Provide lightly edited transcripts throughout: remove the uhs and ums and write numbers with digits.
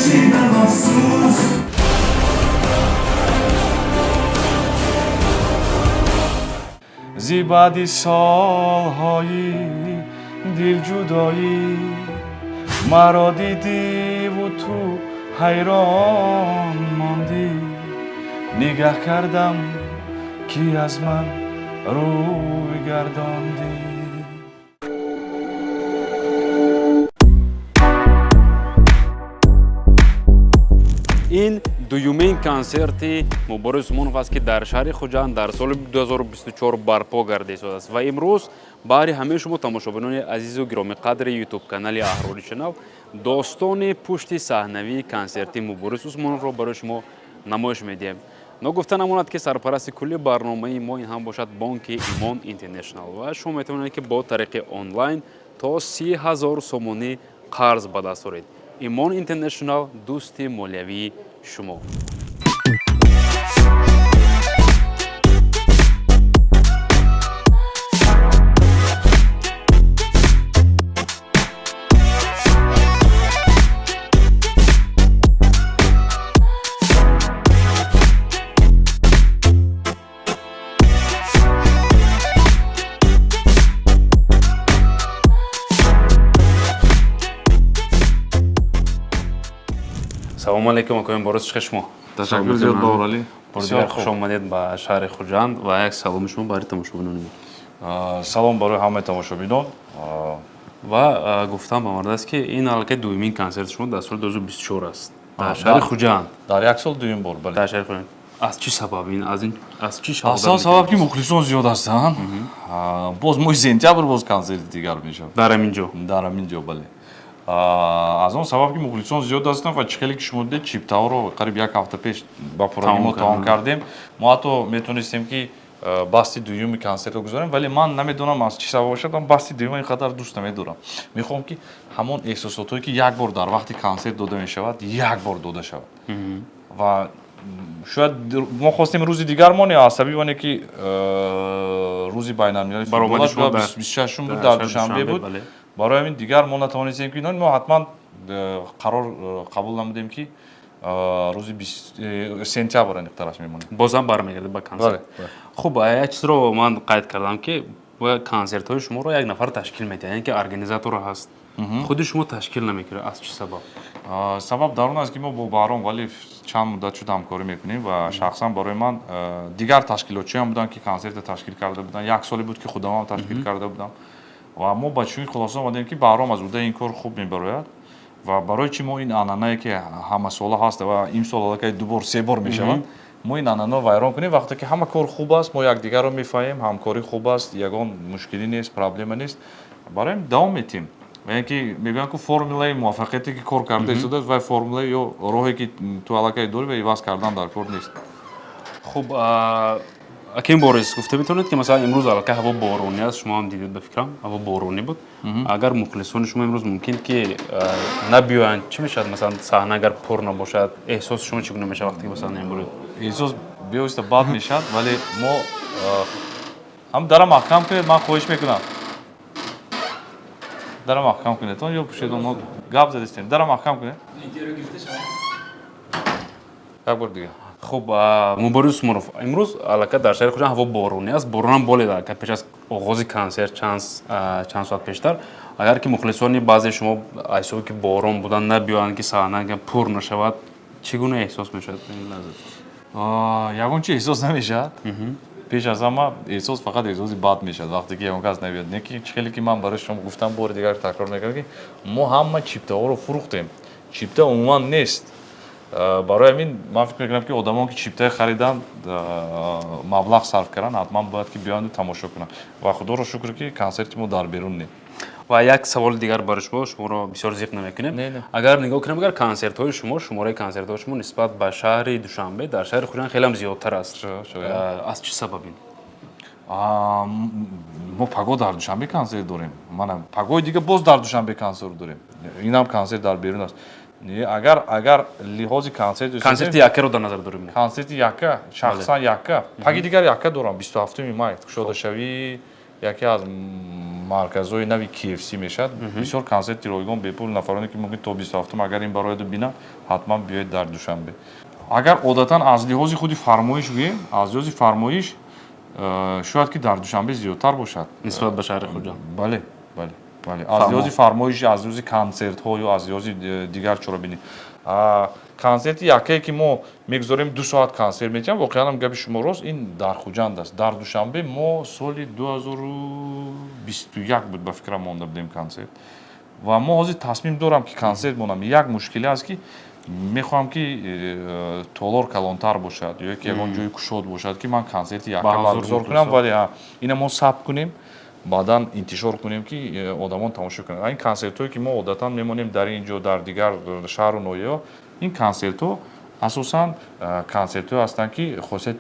نشینم افسوس زیبادی سالهایی دل جدایی مرا دیدی و تو حیران ماندی نگاه کردم کی از من روی گرداندی این دومین کنسرتی مبارز سومونов аст ки дар шаҳри хуҷанд дар соли 2024 барпо гардида шудааст ва имрӯз баҳри ҳамаи шумо тамошобинони азизу гиромиқадри ютуб-канали Аҳроли Чинав достони пушти саҳнавии консерти Муборис Усмоновро барои шумо намоиш медиҳем. Ногуфта намонад ки сарпарасти кулли барномаи мо ин ҳам бошад бонки Имон International ва шумо метавонед ки бо тариқи онлайн то 30 000 сомонӣ қарз ба даст оред. Имон International дӯсти молиявии шумо. салому алейкум акоим борис чӣ шумо ташаккур зиёд боврали бисёр хуш омадед ба шаҳри хуҷанд ва як саломи шумо барои тамошобинони салом барои ҳамаи тамошобинон ва гуфтам ба мардаст ки ин аллакай дуюмин консерти шумо дар соли 2024 аст дар шаҳри хуҷанд дар як сол дуюм бор бале дар шаҳри хуҷанд аз чӣ сабаб ин аз чӣ асос сабаб ки мухлисон зиёд ҳастанд боз моҳи сентябр боз консерти дигар мешавад дар ҳамин ҷо дар ҳамин ҷо бале аз он сабаб ки мухлисон зиёд ҳастанд ва чихеле ки шумо дидед чиптаҳоро қариб як ҳафта пеш ба пурраги мо тамом кардем мо ҳатто метавонистем ки басти дуюми консертро гузорем вале ман намедонам аз чӣ сабаб бошад ман басти дуюма ин қадар дӯст намедорам мехоҳам ки ҳамон эҳсосотое ки як бор дар вақти консерт дода мешавад як бор дода шавад ва шояд мо хостем рӯзи дигар моне асаби ване ки рӯзи байналмилали футбол 26 буд дар душанбе буд барои ҳамин дигар мо натавонистем ки мо ҳатман қарор қабул намудем ки рӯзи сентябр аниқтараш мемонем бозам бармегардед ба консерт хуб як чизро ман қайд кардам ки консертҳои шуморо як нафар ташкил медиҳад яъне ки организатор ҳаст худи шумо ташкил намекунед аз чӣ сабаб сабаб дар он аст ки мо бо Баҳром вале чанд муддат шуд ҳамкорӣ мекунем ва шахсан барои ман дигар ташкилотчиам буданд ки консерта ташкил карда буданд як соли буд ки худамам ташкил карда будам ва мо ба чунин хулоса омадем ки Баҳром аз уддаи ин кор хуб мебарояд ва барои чӣ мо ин анъанае ки ҳамасола ҳаст ва имсол аллакай ду бор се бор мешавад мо ин анъанаро вайрон кунем вақте ки ҳама кор хуб аст мо якдигарро мефаҳмем ҳамкорӣ хуб аст ягон мушкилӣ нест проблема нест барои ҳамин давом метиҳем яъне ки мегӯянд ки формулаи муваффақияте ки кор карда истодаст вай формулаи ё роҳе ки ту аллакай дорӣ ва иваз кардан дар кор нест хуб аким борис гуфта метавонед ки масалан имрӯз аллакай ҳаво боронӣ аст шумо ҳам дидед ба фикрам ҳаво боронӣ буд агар мухлисони шумо имрӯз мумкин ки набиёянд чӣ мешавад масалан саҳна агар пур набошад эҳсоси шумо чӣ гуна мешавад вақте ки масалан имрӯз эҳсос бевосита бад мешавад вале мо ҳам дара маҳкам кунед ман хоҳиш мекунам дара маҳкам кунед то ё пушед мо гап задистем дара маҳкам кунед як бор дигар хуб Муборис Усмонов имрӯз аллакай дар шаҳри хуҷанд ҳаво боронӣ аст боронам болед аллакай пеш аз оғози консерт чанд соат пештар агар ки мухлисони баъзе шумо айсоби ки борон буданд набиёянд ки саҳна пур нашавад чӣ гуна эҳсос мешавад ягон чӣ эҳсос намешавад пеш аз ҳама эҳсос фақат эҳсоси бад мешавад вақте ки ягон кас набиёд не ки чихеле ки ман барои шумо гуфтам бори дигар такрор мекардам ки мо ҳама чиптаҳоро фурӯхтем чипта умуман нест барои ҳамин ман фикр мекунам ки одамон ки чиптаи хариданд маблағ сарф карданд ҳатман бояд ки биёянду тамошо кунанд ва худоро шукр ки консерти мо дар берун не ва як саволи дигар барои шумо шуморо бисёр зиқ намекунем агар нигоҳ кунем агар консертҳои шумо шумораи консертҳои шумо нисбат ба шаҳри Душанбе дар шаҳри Хуҷанд хелам зиёдтар аст аз чӣ сабаб ин мо паго дар Душанбе консерт дорем манам пагои дига боз дар Душанбе консерт дорем инам консерт дар берун аст агар лиҳози консерти яккаро дар назар дорем консерти якка шахсан якка паги дигар якка дорам 27 май кушодашавӣ яке аз марказҳои нави KFC мешад бисёр консерти ройгон бепул нафароне ки мумкин то 27 агар ин барояду бинанд ҳатман биёед дар душанбе агар одатан аз лиҳози худи фармоиш гӯем аз лиҳози фармоиш шояд ки дар душанбе зиёдтар бошад нисбат ба шаҳри хуҷанд. бале аз лиҳози фармоиш аз лиҳози консертҳо ё аз лиҳози дигар чорабинӣ консерти якое ки мо мегузорем 2 соат консерт метиҳам воқеан ҳам габи шумо рост ин дар хуҷанд аст дар душанбе мо соли 2021 буд ба фикрам монда будем консерт ва мо ҳозир тасмим дорам ки консерт монам як мушкиле аст ки мехоҳам ки толор калонтар бошад ё ки ягон ҷои кушод бошад ки ман консерти якка баргузор кунам вале ина мо сабт кунем баъдан интишор кунем ки одамон тамошо кунанд ин консертҳое ки мо одатан мемонем дар ин ҷо дар дигар шаҳру ноҳияҳо ин консертҳо асосан консертҳое ҳастанд ки хосият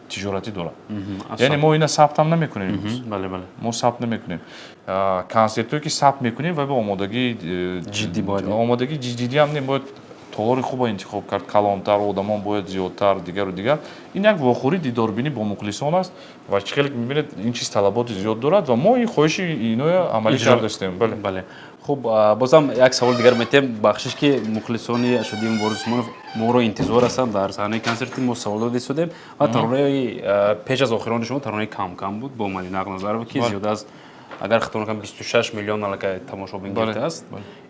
тиҷоратӣ дорад яъне мо ина сабтам намекунем имрӯз мо сабт намекунем консертҳое ки сабт мекунем ва омодагии ҷиддиам небояд толори хубо интихоб кард калонтар одамон бояд зиёдтар дигару дигар ин як вохӯрӣ дидорбинӣ бо мухлисон аст ва чӣ хеле мебинед ин чиз талаботи зиёд дорад ва мо ин хоҳиши иноя амалӣ кардастем бале хуб бозам як саволи дигар метем бахшиш ки мухлисони Ашодии Муборис Усмонов моро интизор ҳастанд дар саҳнаи консерти мо савол дода истодем ва таронаи пеш аз охирони шумо таронаи кам буд бо Мадина Ақназарова ки зиёда аз агар хато накунам 26 миллион аллакай тамошобин гирифтааст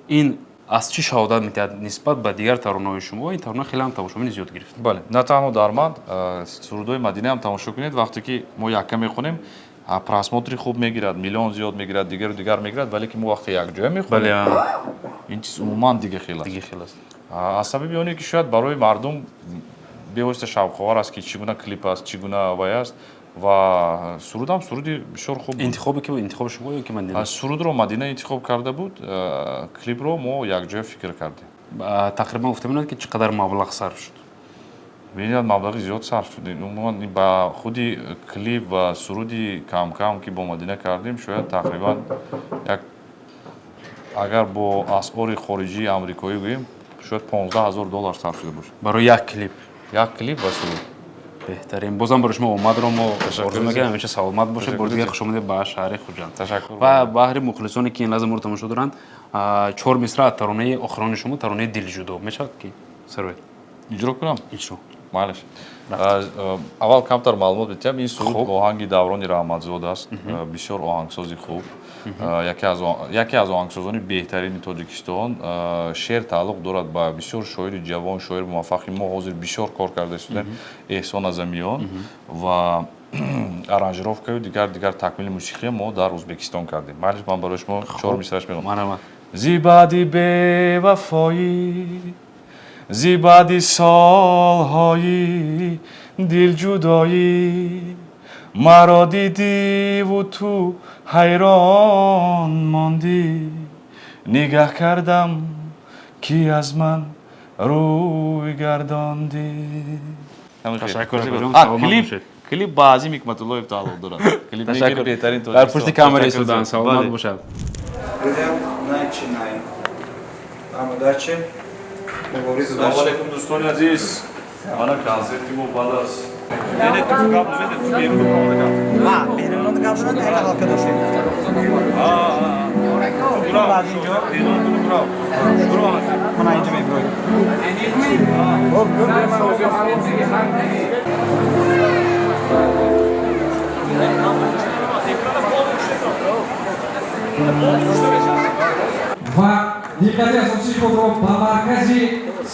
ин аз чӣ шаҳодат медиҳад нисбат ба дигар таронаҳои шумо ин тарона хеле ҳам тамошобини зиёд гирифт бале на танҳо дар ман сурудҳои Мадинаам тамошо кунед вақте ки мо якка мехонем просмотри хуб мегирад миллион зиёд мегирад дигару дигар мегирад вале ки мо вақте якҷоя мехонем ин чиз умуман дига хел аст аз сабаби оне ки шояд барои мардум бевосита шавқовар аст ки чӣ гуна клип аст чӣ гуна вай аст ва сурудам суруди бисёр хуб интихоби шумо ё ки Мадина сурудро Мадина интихоб карда буд клипро мо якҷоя фикр кардем тақрибан гуфта менад ки чӣ қадар маблағ сарф шуд бинед маблағи зиёд сарф шуд умуман ба худи клип ва суруди кам ки бо Мадина кардем шояд тақрибан як агар бо асъори хориҷии амрикоӣ гӯем шояд $15,000 сарф шуда бошад барои як клип ва суруд беҳтарин бозам барои шумо омадро мо орзу мекунем ҳамеша саломат бошед бори дигар хушомадед ба шаҳри хуҷанд ва баҳри мухлисоне ки ин лаҳза моро тамошо доранд 4 мисра аз таронаи охирони шумо таронаи дилҷудо мешавад ки сарвед иҷро кунам иҷро майлаш аввал камтар маълумот битиҳам ин суруд оҳанги Даврони Раҳматзод аст бисёр оҳангсози хуб яке аз оҳангсозони беҳтарини Тоҷикистон шеър тааллуқ дорад ба бисёр шоири ҷавон шоири муваффақи мо ҳозир бисёр кор карда истодем Эҳсон Азамиён ва аранжировкаю дигар такмили мусиқия мо дар Узбекистон кардем майлаш ман барои шумо 4 мисраш мегӯям зибаъди бевафоӣ зибаъди солҳои дилҷудоӣ маро дидиву ту ҳайрон мондӣ нигаҳ кардам ки аз ман рӯй гардондӣ клип ба Азим Ҳикматуллоев тааллуқ дорад дар пушти камера истодан саломат бошад Assalomu alaykum do'stoni aziz. Mana konserti bu balas. Meni kim gapirdi? Benim Ha, benim onu gapirdi ayni arkadaşım. Bravo. Bravo. Bravo. Mana ince bir bro. Hop, va diqqatli asosiy xodro ba markaziy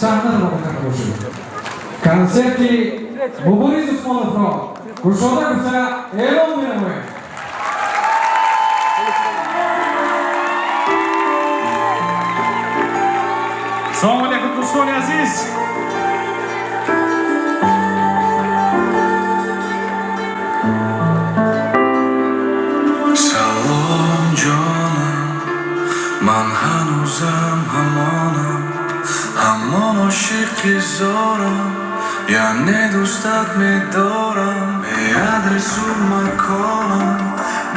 sahna muloqot qilishdi. Konserti Muboriz Usmonovro Kurshoda bo'lsa e'lon beraman. Assalomu alaykum do'stoni aziz. Salom jonim, man hanuzam hamon oshiqi zoram, ya'ni do'stat medoram, adresu makonam,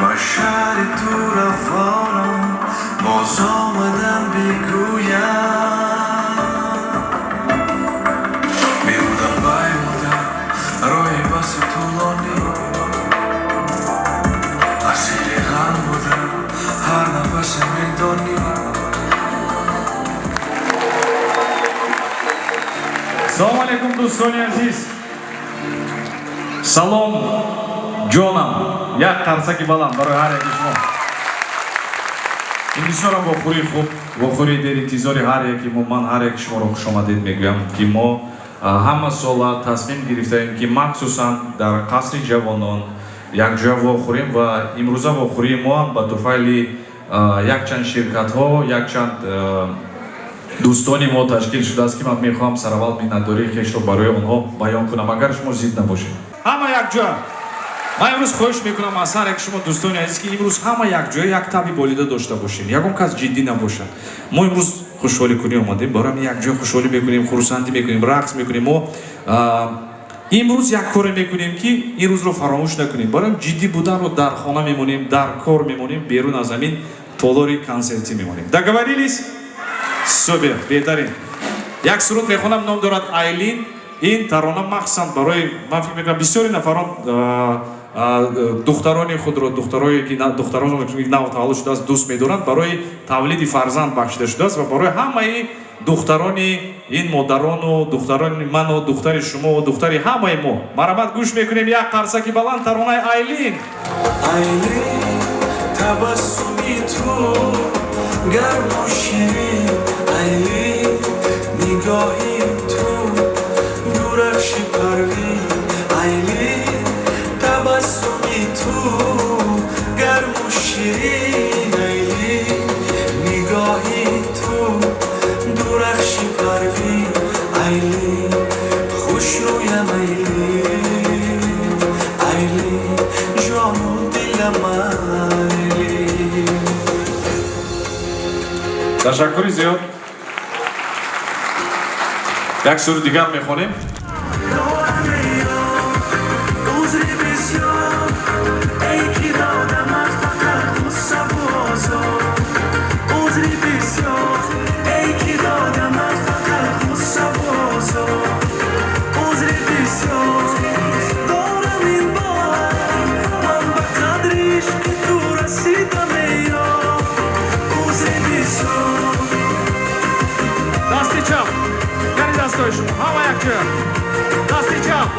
bashari tu raforam, boz omadan beguyam. Beudam bayudam, ro'yi basi tuloni, asiri لحظه میدانی Салом алейкум, дӯстони азиз. Салом ҷонам. Як қарсаки баланд барои ҳар яки шумо. ин бисёрам вохӯрии хуб, вохӯрии деринтизори ҳар яки мо, ман ҳар яки шуморо хушомадед мегӯям, ки мо ҳама сола тасмим гирифтаем, ки махсусан дар қасри ҷавонон якҷоя вохӯрем ва имрӯза вохӯрии мо ҳам ба туфайли якчанд ширкатҳо, якчанд дӯстони мо ташкил шудааст, ки ман мехоҳам сараввал миннатдории хешро барои онҳо баён кунам, агар шумо зид набошед. Ҳама якҷоя. Ман имрӯз хоҳиш мекунам аз ҳар як шумо дӯстони азиз, ки имрӯз ҳама якҷоя як таби волида дошта бошем. Ягон кас ҷиддӣ набошад. Мо имрӯз хушҳоликунӣ омадем, барои якҷоя хушҳолӣ мекунем, хурсандӣ мекунем, рақс мекунем. Мо имрӯз як коре мекунем, ки ин рӯзро фаромӯш накунем. Барои ҷиддӣ буданро дар хона мемонем, дар кор мемонем, берун аз замин толори консертӣ мемонем. Договорились? Супер, беҳтарин. Як суруд мехонам, ном дорад Айлин. Ин тарона махсусан барои, ман фикр мекунам бисёри нафарон духтарони худро, духтароне ки нав таваллуд шудааст дӯст медоранд, барои тавлиди фарзанд бахшида шудааст ва барои ҳамаи духтарони ин модарону духтарони ману духтари шумо, духтари ҳамаи мо марҳамат гӯш мекунем. Як қарсаки баланд таронаи Айлин. Айлин, табассуми ту гарму ширин, Айлин, нигоҳи ту дурахши парвин, Айлин, табассуми ту гарму ширин, Айлин, нигоҳи ту дурахши парвин, Айлин, хушрӯям Айлин, Айлин, ҷону дилам Айлин. Ташаккури зиёд. Як суруд дигар мехонем. Дасти чап. Яни дастои шумо. Ҳама якҷоя. Дасти чап.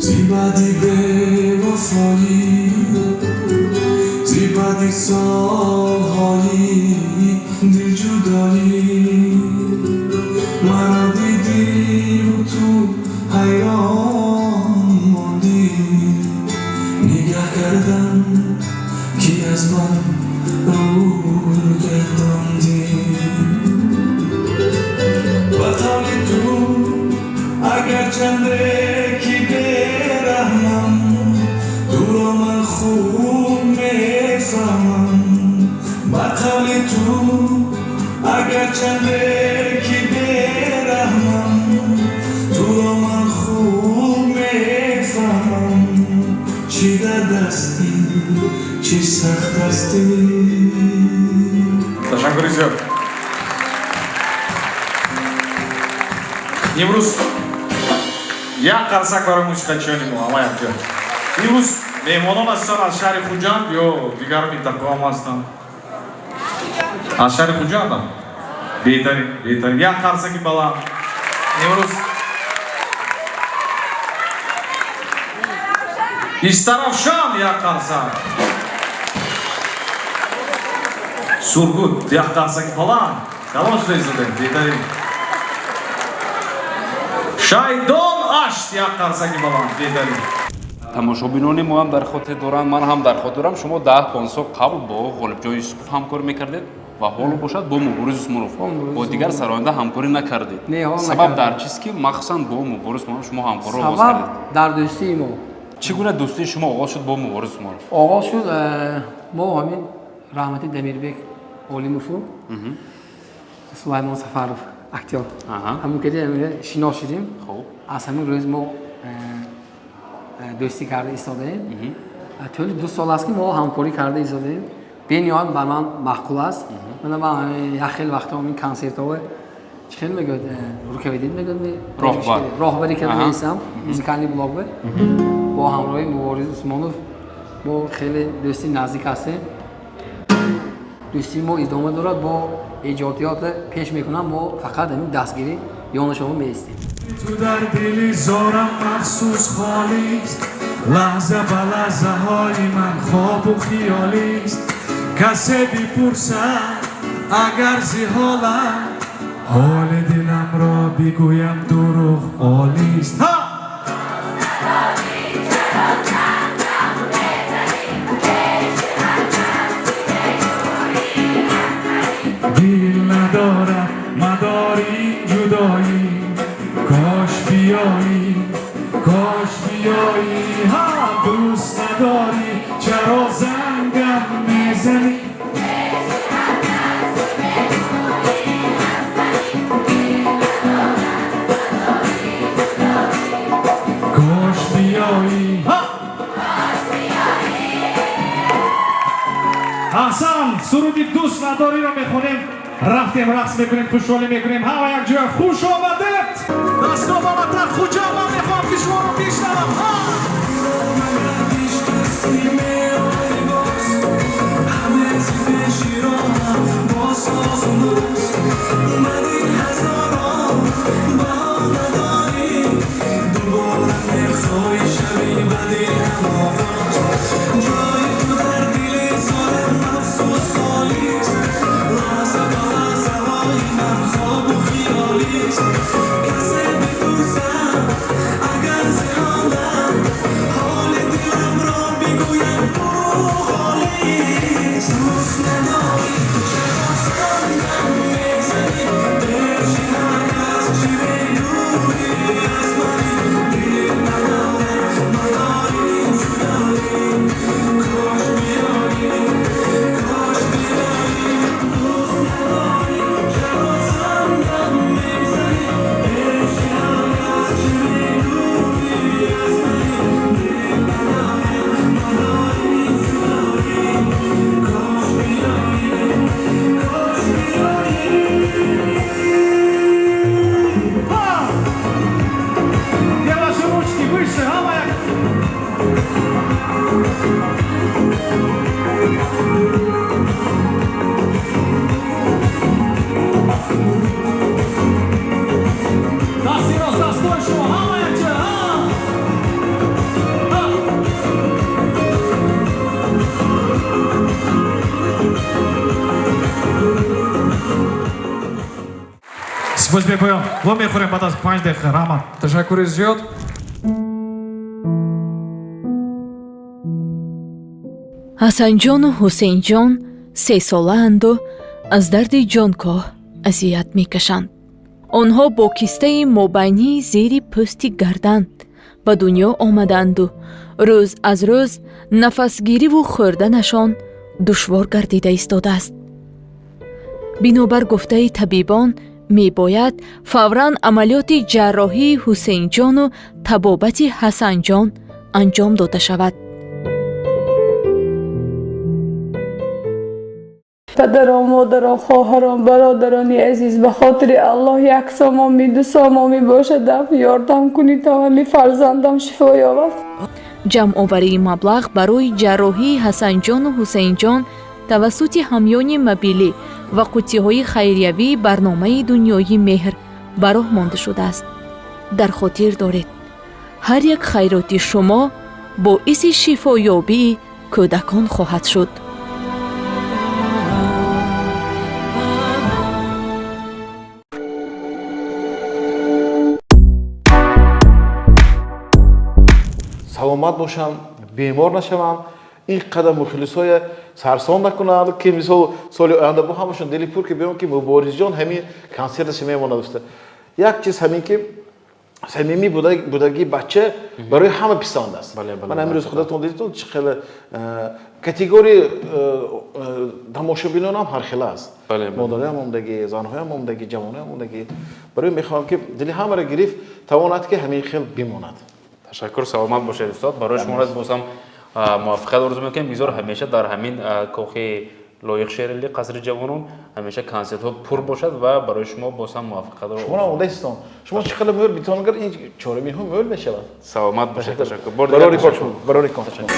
Зибади бевафоӣ, зибади солҳои дилҷудоӣ, маро дидиму ту ҳайрон мондӣ. Нигоҳ кардам, ки аз ман рӯй гардондӣ. Ватони ту агарчанде ки бераҳмам, туро ман хуб мефаҳмам. Ба қавли ту агарчанде ки бераҳмам, туро ман хуб мефаҳмам. Чӣ дард асти, чӣ сахт асти. Ташаккури зиёд. имрӯз як қарсак барои мусиқачиёни мо ҳама якҷоя. имрӯз меҳмонон ҳастанд аз шаҳри Хуҷанд ё дигар минтақаҳом ҳастанд? Аз шаҳри Хуҷандам? Беҳтарин, беҳтарин. Як қарсаки баланд. имрӯз Истарафшан як қарсак. Сургут як қарсаки баланд. Калон шуда изодем, беҳтарин. Шайдон ашт як қарсаки баланд, беҳтарин. тамошобинони мо ҳам дар хотир доранд, ман ҳам дар хотир дорам. Шумо 10-15 сол қабл бо ғолибҷон Юсупов ҳамкорӣ мекардед ва ҳоло бошад бо Муборис Усмонов бо дигар сароянда ҳамкорӣ накардед. Сабаб дар чист, ки махсусан бо Муборис Усмонов шумо ҳамкорӣ оғоз кардед? Сабаб дар дӯстии мо. Чӣ гуна дӯстии шумо оғоз шуд бо Муборис Усмонов? Оғоз шуд мо ҳамин Раҳмати Дамирбек Олимову, Сулаймон Сафаров актёр. Ҳамин ки шинос шудем. Аз ҳамин рӯз мо дӯстӣ карда истодаем. Тӯли 2 сол аст ки мо ҳамкорӣ карда истодаем. бениҳоят бар ман маъқул аст. Ман як хел вақтҳо ин консертҳо خیلی میگه روکویدید میگه راهبر. راهبری که آها. میسم موزیکالی بلاگ با همراهی مبارز عثمانوف با خیلی دوستی نزدیک هستیم دوستی ما ادامه دارد با ایجادیات پیش میکنم ما فقط همین دستگیری یان شما میستیم تو در دلی زارم مخصوص خالیست لحظه به لحظه های من خواب و خیالیست کسی بپرسد اگر زی حالم حال دلم را بگویم دروغ عالیست دل ندارم مداری جدایی کاش بیایی ها دوست نداری چرا زنگم میزنی کاش بیایی احسن سرودی دوست نداری رو میخونیم رفتیم رقص میکنیم خوشحالی میکنیم همه یک جای خوش آمدید دست رو بالاتر خوجا من میخوام که شما رو بیشترم سپاس می‌گویم و می‌خوریم بعد از 5 دقیقه رحمت تشکر زیاد ҳасанҷону ҳусейнҷон сесолаанду аз дарди ҷонкоҳ азият мекашанд. онҳо бо кистаи мобайнии зери пӯсти гарданд ба дунё омаданду рӯз аз рӯз нафасгириву хӯрданашон душвор гардида истодааст. бинобар гуфтаи табибон мебояд фавран амалиёти ҷарроҳии ҳусейнҷону табобати ҳасанҷон анҷом дода шавад. پدران مادران خواهران برادرانی عزیز به خاطر الله یک سامامی دو سامامی باشد یاردم کنید تا همین فرزندم شفا یابد. ҷамъоварии маблағ барои ҷарроҳии ҳасанҷону ҳусейнҷон тавассути ҳамёни мобилӣ ва қуттиҳои хайриявии барномаи дунёи меҳр ба роҳ монда шудааст. дар хотир доред ҳар як хайроти шумо боиси шифоёбии кӯдакон хоҳад шуд. саломат бошам, бемор нашавам, این قدم مخلصای سرسان نکنند که مثال سال آینده با همشون دلی پور که بیان که مبارز جان همین کنسرتش میمونه دوسته. یک چیز همین که صمیمی بودگی بچه برای همه پسند است. من امروز خودتون دیدید چه خیلی کاتگوری تماشابینان هم هر خیلی است. مادرای هم اومدگی، زنهای هم اومدگی، جوانای هم اومدگی. برای میخوام که دلی همه را گرفت تواند که همین خیلی بماند. تشکر سلامت باشید استاد. برای شما بازم موفقیت آرزو میکنم. میذار همیشه در همین کوخ لایق شهرلی قصر جوانان همیشه کنسرت ها پر باشد و برای شما باز هم موفقیت رو شما اودستان شما چقدر مهر بیتون اگر این چهارمین هم مهر بشه سلامت باشید تشکر برای ریکورد برای ریکورد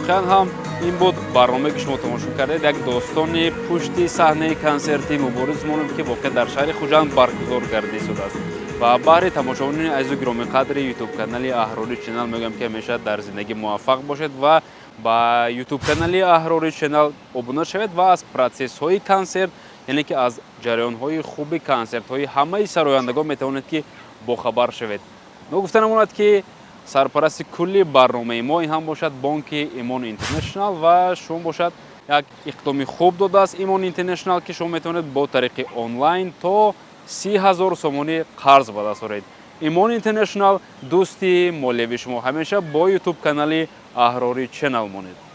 واقعا هم این بود برنامه که شما تماشا کردید یک داستان پشت صحنه کنسرت مبارز مونم که واقعا در شهر خوجند برگزار گردیده شده است و برای تماشاچیان عزیز و گرامی قدر یوتیوب کانال اهراری چینل میگم که همیشه در زندگی موفق باشید و با یوتیوب کانال اهراری چینل ابونه شوید و از پروسس های کنسرت یعنی که از جریان های خوب کنسرت های همه سرآیندگان میتوانید که با خبر شوید. گفتنم اومد که سرپرست کلی برنامه ما این هم باشد بانک ایمان اینترنشنال و شما باشد یک اقدامی خوب داده است ایمان اینترنشنال که شما میتونید با طریق آنلاین تا 30,000 سومانی قرض به دست آورید. ایمان اینترنشنال دوستی مالیوی شما همیشه با یوتیوب کانال اهراری چینل مانید.